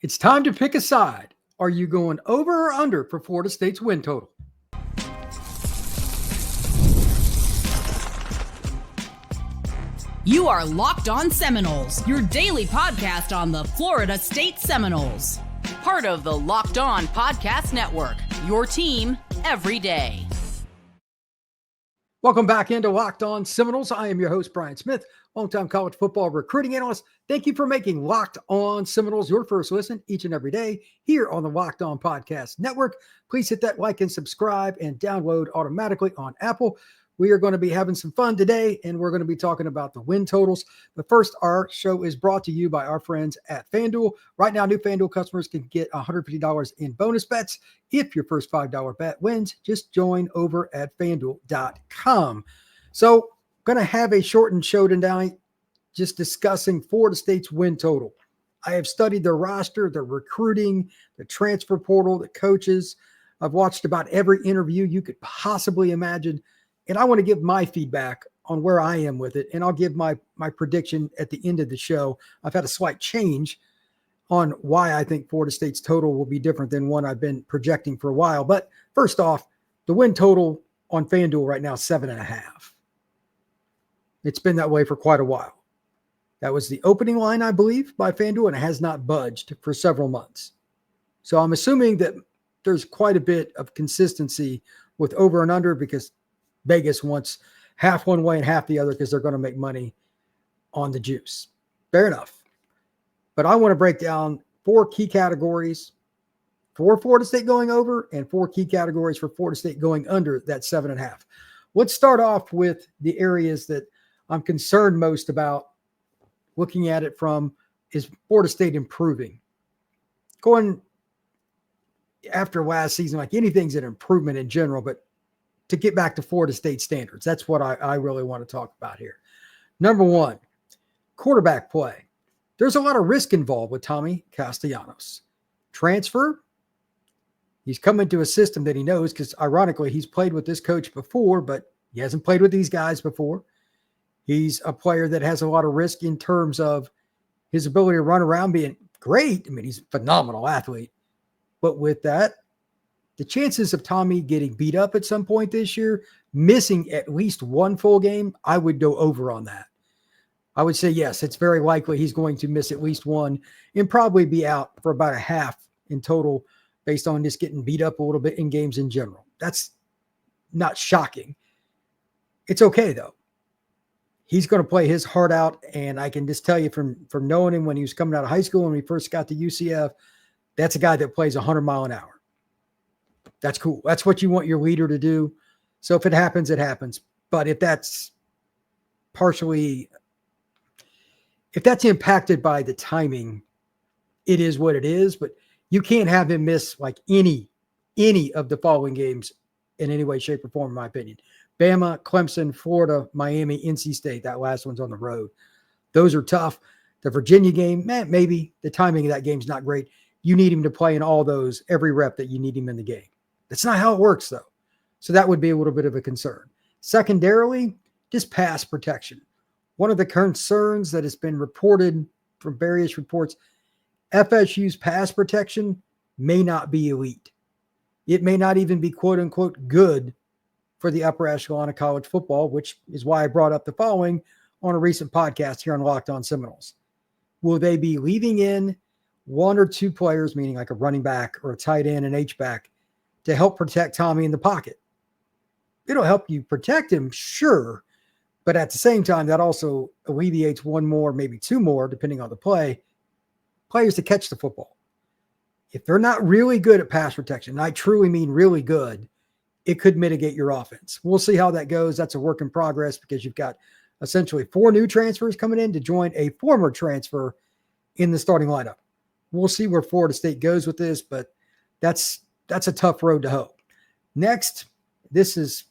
It's time to pick a side. Are you going over or under for Florida State's win total? You are Locked On Seminoles, your daily podcast on the Florida State Seminoles. Part of the Locked On Podcast Network, your team every day. Welcome back into Locked On Seminoles. I am your host, Brian Smith, longtime college football recruiting analyst. Thank you for making Locked On Seminoles your first listen each and every day here on the Locked On Podcast Network. Please hit that like and subscribe and download automatically on Apple. We are going to be having some fun today, and we're going to be talking about the win totals. But first, our show is brought to you by our friends at FanDuel. Right now, new FanDuel customers can get $150 in bonus bets if your first $5 bet wins. Just join over at FanDuel.com. So, going to have a shortened show tonight, just discussing Florida State's win total. I have studied their roster, their recruiting, the transfer portal, the coaches. I've watched about every interview you could possibly imagine. And I want to give my feedback on where I am with it. And I'll give my prediction at the end of the show. I've had a slight change on why I think Florida State's total will be different than one I've been projecting for a while. But first off, the win total on FanDuel right now is 7.5. It's been that way for quite a while. That was the opening line, I believe, by FanDuel, and it has not budged for several months. So I'm assuming that there's quite a bit of consistency with over and under because Vegas wants half one way and half the other because they're going to make money on the juice. Fair enough. But I want to break down 4 key categories for Florida State going over and 4 key categories for Florida State going under that 7.5. Let's start off with the areas that I'm concerned most about looking at it from. Is Florida State improving? Going after last season, like anything's an improvement in general, but to get back to Florida State standards. That's what I really want to talk about here. Number 1, quarterback play. There's a lot of risk involved with Tommy Castellanos. Transfer. He's come into a system that he knows because, ironically, he's played with this coach before, but he hasn't played with these guys before. He's a player that has a lot of risk in terms of his ability to run around being great. I mean, he's a phenomenal athlete. But with that, the chances of Tommy getting beat up at some point this year, missing at least one full game, I would go over on that. I would say, yes, it's very likely he's going to miss at least one and probably be out for about a half in total based on just getting beat up a little bit in games in general. That's not shocking. It's okay, though. He's going to play his heart out, and I can just tell you from knowing him when he was coming out of high school when he first got to UCF, that's a guy that plays 100 mile an hour. That's cool. That's what you want your leader to do. So if it happens, it happens. But if that's impacted by the timing, it is what it is. But you can't have him miss like any of the following games in any way, shape, or form, in my opinion. Bama, Clemson, Florida, Miami, NC State. That last one's on the road. Those are tough. The Virginia game, maybe. The timing of that game's not great. You need him to play in all those, every rep that you need him in the game. That's not how it works, though. So that would be a little bit of a concern. Secondarily, just pass protection. One of the concerns that has been reported from various reports, FSU's pass protection may not be elite. It may not even be quote-unquote good for the upper echelon of college football, which is why I brought up the following on a recent podcast here on Locked On Seminoles. Will they be leaving in 1 or 2 players, meaning like a running back or a tight end and H-back, to help protect Tommy in the pocket? It'll help you protect him, sure, but at the same time, that also alleviates 1 more, maybe 2 more, depending on the play, players to catch the football. If they're not really good at pass protection, and I truly mean really good, it could mitigate your offense. We'll see how that goes. That's a work in progress because you've got essentially 4 new transfers coming in to join a former transfer in the starting lineup. We'll see where Florida State goes with this, but that's a tough road to hoe. Next, this is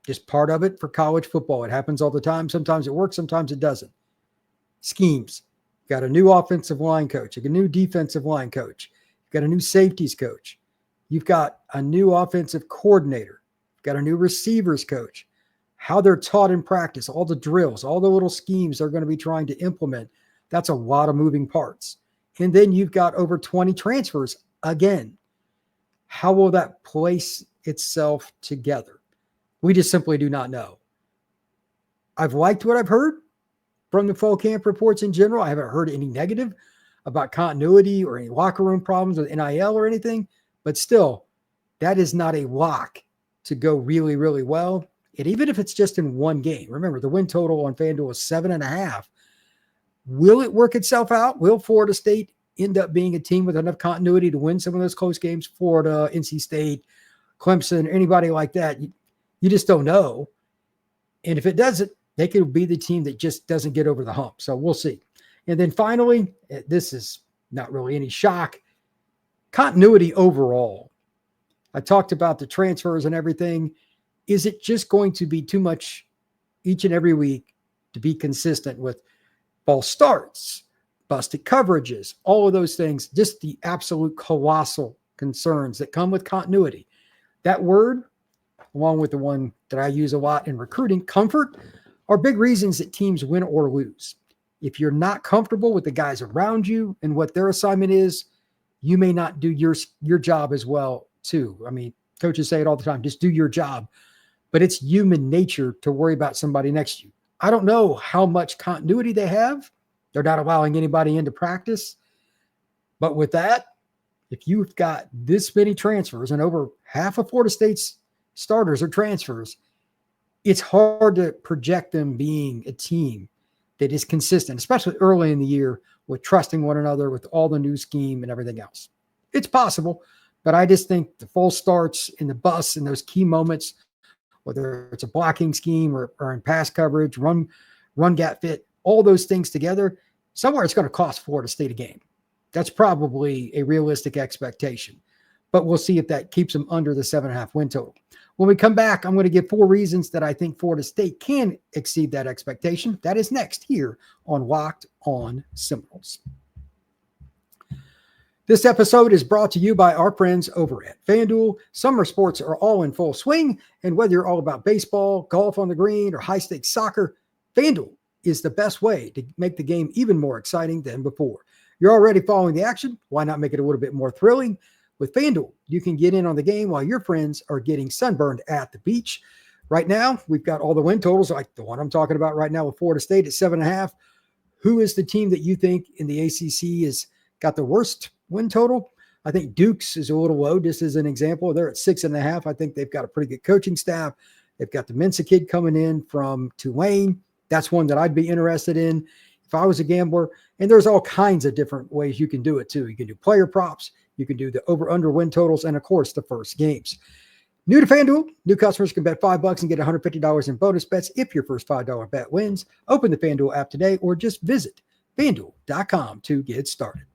just part of it for college football. It happens all the time. Sometimes it works, sometimes it doesn't. Schemes. You've got a new offensive line coach, a new defensive line coach. You've got a new safeties coach. You've got a new offensive coordinator. You've got a new receivers coach. How they're taught in practice, all the drills, all the little schemes they're going to be trying to implement. That's a lot of moving parts. And then you've got over 20 transfers again. How will that place itself together? We just simply do not know. I've liked what I've heard from the fall camp reports in general. I haven't heard any negative about continuity or any locker room problems with NIL or anything, but still, that is not a lock to go really, really well. And even if it's just in one game, remember the win total on FanDuel is 7.5. Will it work itself out? Will Florida State end up being a team with enough continuity to win some of those close games? Florida, NC State, Clemson, anybody like that, you just don't know. And if it doesn't, they could be the team that just doesn't get over the hump. So we'll see. And then finally, this is not really any shock, continuity overall. I talked about the transfers and everything. Is it just going to be too much each and every week to be consistent with false starts, busted coverages, all of those things, just the absolute colossal concerns that come with continuity? That word, along with the one that I use a lot in recruiting, comfort, are big reasons that teams win or lose. If you're not comfortable with the guys around you and what their assignment is, you may not do your job as well too. I mean, coaches say it all the time, just do your job. But it's human nature to worry about somebody next to you. I don't know how much continuity they have. They're not allowing anybody into practice. But with that, if you've got this many transfers and over half of Florida State's starters are transfers, it's hard to project them being a team that is consistent, especially early in the year with trusting one another, with all the new scheme and everything else. It's possible, but I just think the false starts and the busts and those key moments, whether it's a blocking scheme or in pass coverage, run gap fit, all those things together, somewhere it's going to cost Florida State a game. That's probably a realistic expectation, but we'll see if that keeps them under the 7.5 win total. When we come back, I'm going to give 4 reasons that I think Florida State can exceed that expectation. That is next here on Locked On Seminoles. This episode is brought to you by our friends over at FanDuel. Summer sports are all in full swing, and whether you're all about baseball, golf on the green, or high-stakes soccer, FanDuel is the best way to make the game even more exciting than before. You're already following the action. Why not make it a little bit more thrilling? With FanDuel, you can get in on the game while your friends are getting sunburned at the beach. Right now, we've got all the win totals, like the one I'm talking about right now with Florida State at 7.5. Who is the team that you think in the ACC has got the worst win total? I think Duke's is a little low, just as an example. They're at 6.5. I think they've got a pretty good coaching staff. They've got the Mensa kid coming in from Tulane. That's one that I'd be interested in if I was a gambler. And there's all kinds of different ways you can do it too. You can do player props. You can do the over-under win totals, and of course, the first games. New to FanDuel, new customers can bet $5 and get $150 in bonus bets if your first $5 bet wins. Open the FanDuel app today or just visit FanDuel.com to get started.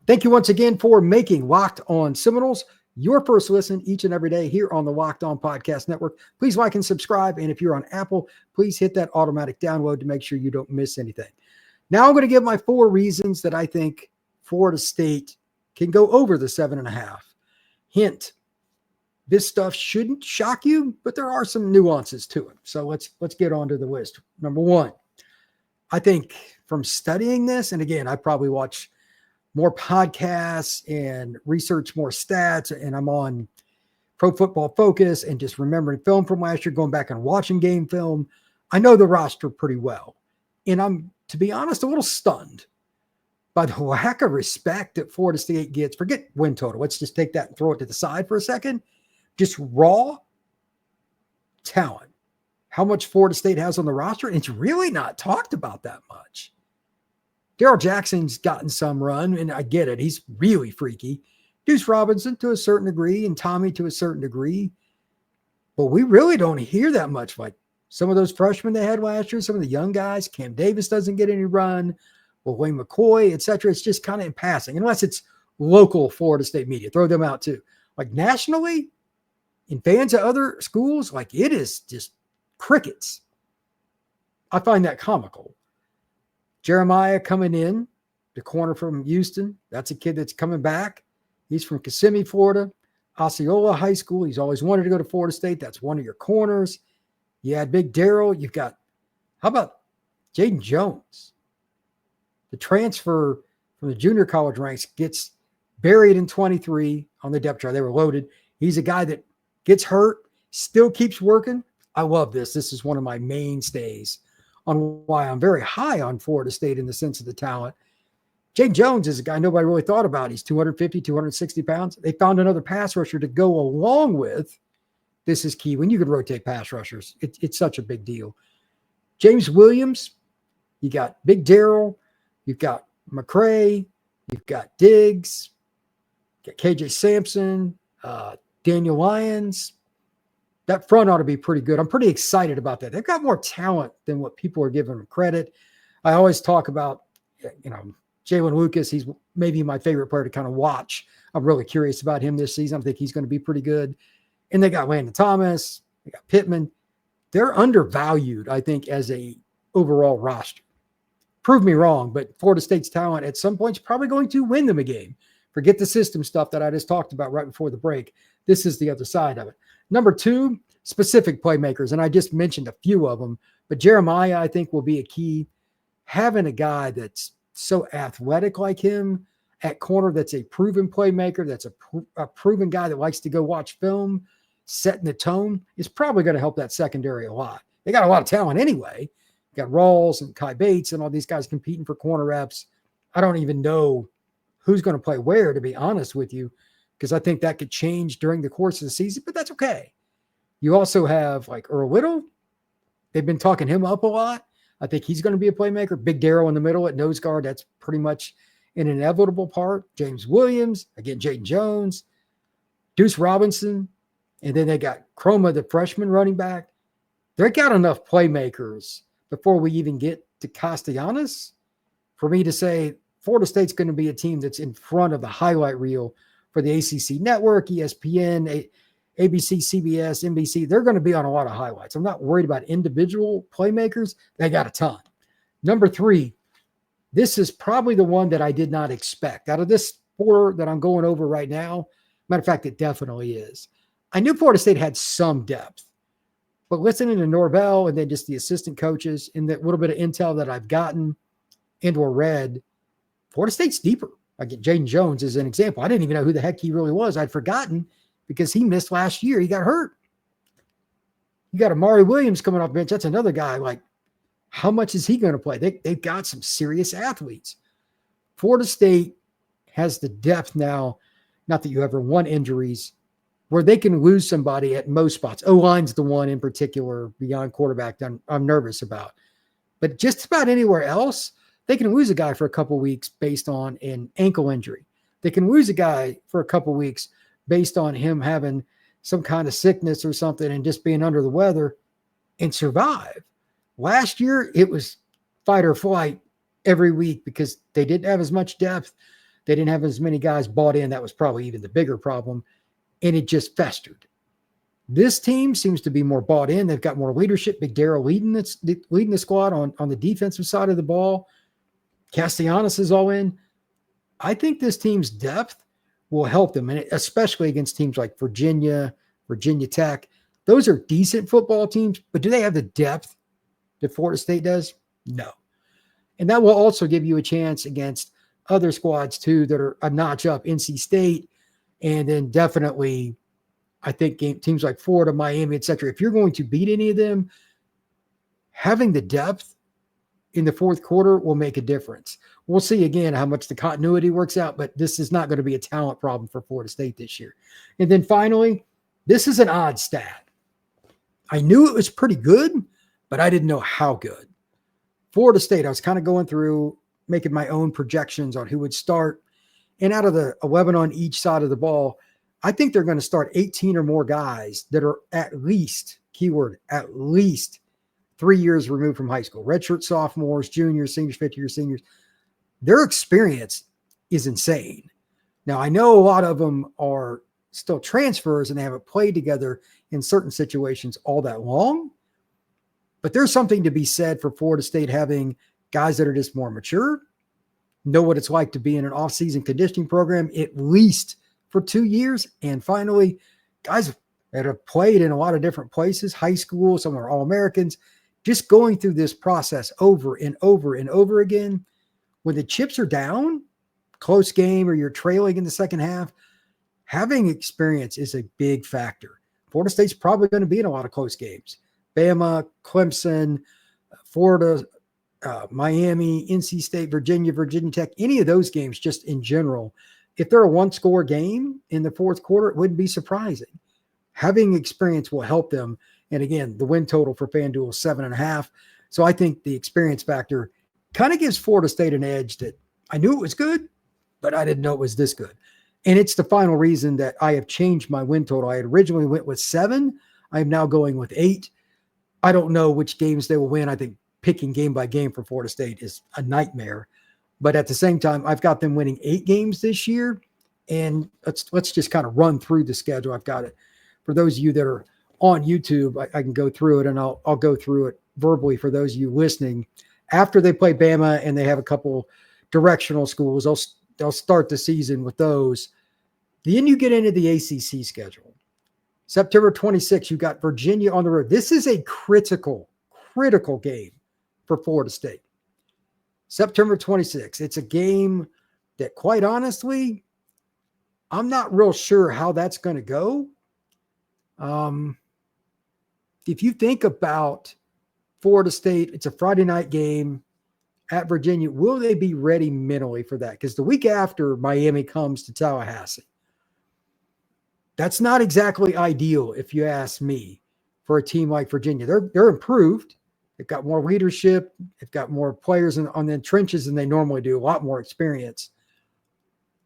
Thank you once again for making Locked On Seminoles your first listen each and every day here on the Locked On Podcast Network. Please like and subscribe, and if you're on Apple, please hit that automatic download to make sure you don't miss anything. Now I'm going to give my 4 reasons that I think Florida State can go over the 7.5. Hint, this stuff shouldn't shock you, but there are some nuances to it. So let's get on to the list. Number 1, I think from studying this, and again, I probably watch more podcasts and research more stats, and I'm on Pro Football Focus and just remembering film from last year, going back and watching game film. I know the roster pretty well. And I'm, to be honest, a little stunned by the lack of respect that Florida State gets. Forget win total. Let's just take that and throw it to the side for a second. Just raw talent. How much Florida State has on the roster, and it's really not talked about that much. Darrell Jackson's gotten some run, and I get it. He's really freaky. Deuce Robinson to a certain degree, and Tommy to a certain degree. But we really don't hear that much. Like some of those freshmen they had last year, some of the young guys, Cam Davis doesn't get any run. Well, Wayne McCoy, et cetera. It's just kind of in passing, unless it's local Florida State media. Throw them out too. Like nationally, in fans of other schools, like it is just crickets. I find that comical. Jeremiah coming in, the corner from Houston. That's a kid that's coming back. He's from Kissimmee, Florida. Osceola High School. He's always wanted to go to Florida State. That's one of your corners. You had Big Darrell. You've got, how about Jaden Jones? the transfer from the junior college ranks gets buried in 23 on the depth chart. They were loaded. He's a guy that gets hurt, still keeps working. I love this. This is one of my mainstays on why I'm very high on Florida State in the sense of the talent. Jake Jones is a guy nobody really thought about. He's 250, 260 pounds. They found another pass rusher to go along with. This is key. When you can rotate pass rushers, it's such a big deal. James Williams, you got Big Darrell, you've got McCray, you've got Diggs, you got KJ Sampson, Daniel Lyons. That front ought to be pretty good. I'm pretty excited about that. They've got more talent than what people are giving them credit. I always talk about, Jalen Lucas. He's maybe my favorite player to kind of watch. I'm really curious about him this season. I think he's going to be pretty good. And they got Landon Thomas. They got Pittman. They're undervalued, I think, as a overall roster. Prove me wrong, but Florida State's talent at some point is probably going to win them a game. Forget the system stuff that I just talked about right before the break. This is the other side of it. Number 2, specific playmakers, and I just mentioned a few of them, but Jeremiah, I think, will be a key. Having a guy that's so athletic like him at corner, that's a proven playmaker, that's a proven guy that likes to go watch film, setting the tone, is probably going to help that secondary a lot. They got a lot of talent anyway. You got Rawls and Kai Bates and all these guys competing for corner reps. I don't even know who's going to play where, to be honest with you, because I think that could change during the course of the season, but that's okay. You also have like Earl Little. They've been talking him up a lot. I think he's going to be a playmaker. Big Darrell in the middle at nose guard. That's pretty much an inevitable part. James Williams, again, Jaden Jones, Deuce Robinson, and then they got Chroma, the freshman running back. They got enough playmakers before we even get to Castellanos for me to say Florida State's going to be a team that's in front of the highlight reel for the ACC network, ESPN, ABC, CBS, NBC. They're going to be on a lot of highlights. I'm not worried about individual playmakers. They got a ton. Number 3, this is probably the one that I did not expect. Out of this 4 that I'm going over right now, matter of fact, it definitely is. I knew Florida State had some depth, but listening to Norvell and then just the assistant coaches and that little bit of intel that I've gotten and or read, Florida State's deeper. Like Jaden Jones is an example. I didn't even know who the heck he really was. I'd forgotten because he missed last year. He got hurt. You got Amari Williams coming off the bench. That's another guy. Like, how much is he going to play? They've got some serious athletes. Florida State has the depth now, not that you ever want injuries, where they can lose somebody at most spots. O-line's the one in particular beyond quarterback that I'm nervous about. But just about anywhere else, they can lose a guy for a couple weeks based on an ankle injury. They can lose a guy for a couple weeks based on him having some kind of sickness or something and just being under the weather and survive. Last year, it was fight or flight every week because they didn't have as much depth. They didn't have as many guys bought in. That was probably even the bigger problem. And it just festered. This team seems to be more bought in. They've got more leadership. Big Darrell leading the squad on the defensive side of the ball. Castellanos is all in. I think this team's depth will help them, and especially against teams like Virginia Tech. Those are decent football teams, but do they have the depth that Florida State does? No. And that will also give you a chance against other squads, too, that are a notch up, NC State, and then definitely, I think, teams like Florida, Miami, etc. If you're going to beat any of them, having the depth in the fourth quarter will make a difference. We'll see again how much the continuity works out, but this is not going to be a talent problem for Florida State this year. And then finally, this is an odd stat. I knew it was pretty good, but I didn't know how good. Florida State, I was kind of going through, making my own projections on who would start. And out of the 11 on each side of the ball, I think they're going to start 18 or more guys that are at least, keyword, at least 3 years removed from high school. Redshirt sophomores, juniors, seniors, fifth-year seniors. Their experience is insane. Now, I know a lot of them are still transfers and they haven't played together in certain situations all that long. But there's something to be said for Florida State having guys that are just more mature, know what it's like to be in an off-season conditioning program at least for 2 years. And finally, guys that have played in a lot of different places, high school, some are All-Americans, just going through this process over and over and over again when the chips are down, close game, or you're trailing in the second half, having experience is a big factor. Florida State's probably going to be in a lot of close games. Bama, Clemson, Florida, Miami, NC State, Virginia Tech, any of those games just in general. If they're a one-score game in the fourth quarter, it wouldn't be surprising. Having experience will help them. And again, the win total for FanDuel is 7.5. So I think the experience factor kind of gives Florida State an edge that I knew it was good, but I didn't know it was this good. And it's the final reason that I have changed my win total. I had originally went with 7. I'm now going with 8. I don't know which games they will win. I think picking game by game for Florida State is a nightmare. But at the same time, I've got them winning 8 games this year. And let's just kind of run through the schedule. I've got it. For those of you that are on YouTube, I can go through it, and I'll go through it verbally for those of you listening. After they play Bama and they have a couple directional schools, they'll start the season with those. Then you get into the ACC schedule. September 26th, you got Virginia on the road. This is a critical game for Florida State. September 26th. It's a game that, quite honestly, I'm not real sure how that's going to go. If you think about Florida State, it's a Friday night game at Virginia. Will they be ready mentally for that? Because the week after, Miami comes to Tallahassee. That's not exactly ideal, if you ask me, for a team like Virginia. They're improved. They've got more leadership. They've got more players on the trenches than they normally do, a lot more experience.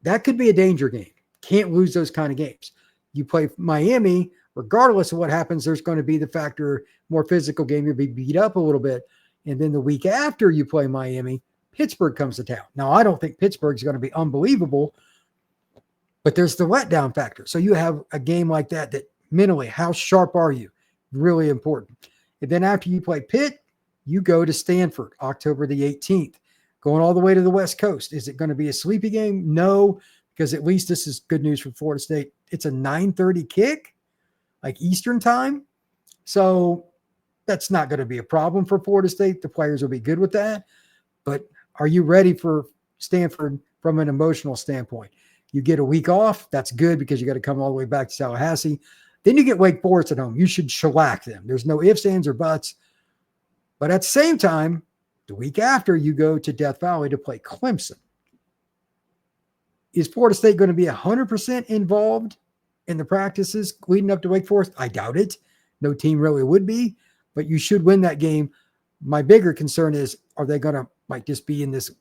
That could be a danger game. Can't lose those kind of games. You play Miami, regardless of what happens, there's going to be the factor, more physical game. You'll be beat up a little bit. And then the week after you play Miami, Pittsburgh comes to town. Now, I don't think Pittsburgh's going to be unbelievable, but there's the letdown factor. So you have a game like that mentally, how sharp are you? Really important. And then after you play Pitt, you go to Stanford, October the 18th, going all the way to the West Coast. Is it going to be a sleepy game? No, because at least this is good news for Florida State. It's a 9:30 kick, like Eastern time. So that's not going to be a problem for Florida State. The players will be good with that. But are you ready for Stanford from an emotional standpoint? You get a week off. That's good because you got to come all the way back to Tallahassee. Then you get Wake Forest at home. You should shellac them. There's no ifs, ands, or buts. But at the same time, the week after, you go to Death Valley to play Clemson. Is Florida State going to be 100% involved in the practices leading up to Wake Forest? I doubt it. No team really would be, but you should win that game. My bigger concern is, are they going to just be in this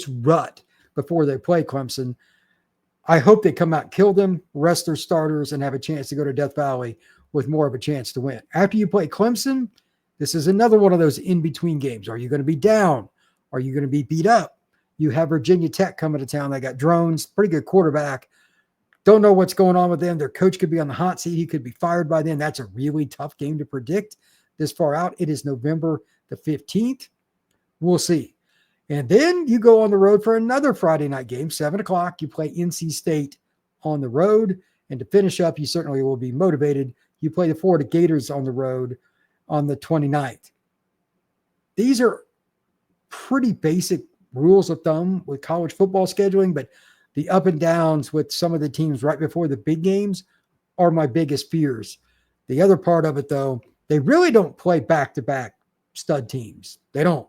rut before they play Clemson? I hope they come out, kill them, rest their starters, and have a chance to go to Death Valley with more of a chance to win. After you play Clemson, this is another one of those in-between games. Are you going to be down? Are you going to be beat up? You have Virginia Tech coming to town. They got Drones, pretty good quarterback. Don't know what's going on with them. Their coach could be on the hot seat. He could be fired by then. That's a really tough game to predict this far out. It is November the 15th. We'll see. And then you go on the road for another Friday night game, 7 o'clock. You play NC State on the road. And to finish up, you certainly will be motivated. You play the Florida Gators on the road on the 29th. These are pretty basic rules of thumb with college football scheduling, but the up and downs with some of the teams right before the big games are my biggest fears. The other part of it, though, they really don't play back-to-back stud teams. They don't.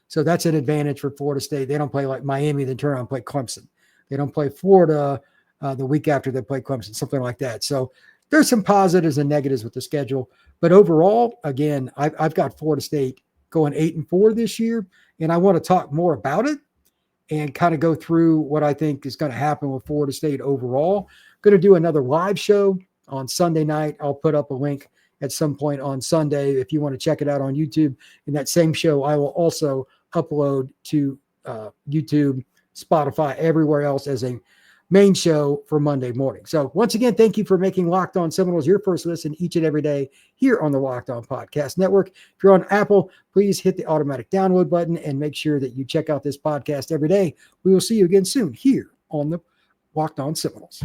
So that's an advantage for Florida State. They don't play like Miami, then turn around and play Clemson. They don't play Florida the week after they play Clemson, something like that. So there's some positives and negatives with the schedule. But overall, again, I've got Florida State going 8-4 this year, and I want to talk more about it and kind of go through what I think is going to happen with Florida State overall. I'm going to do another live show on Sunday night. I'll put up a link at some point on Sunday if you want to check it out on YouTube. And that same show I will also upload to YouTube, Spotify, everywhere else as a main show for Monday morning. So once again, thank you for making Locked On Seminoles your first listen each and every day here on the Locked On Podcast Network. If you're on Apple, please hit the automatic download button and make sure that you check out this podcast every day. We will see you again soon here on the Locked On Seminoles.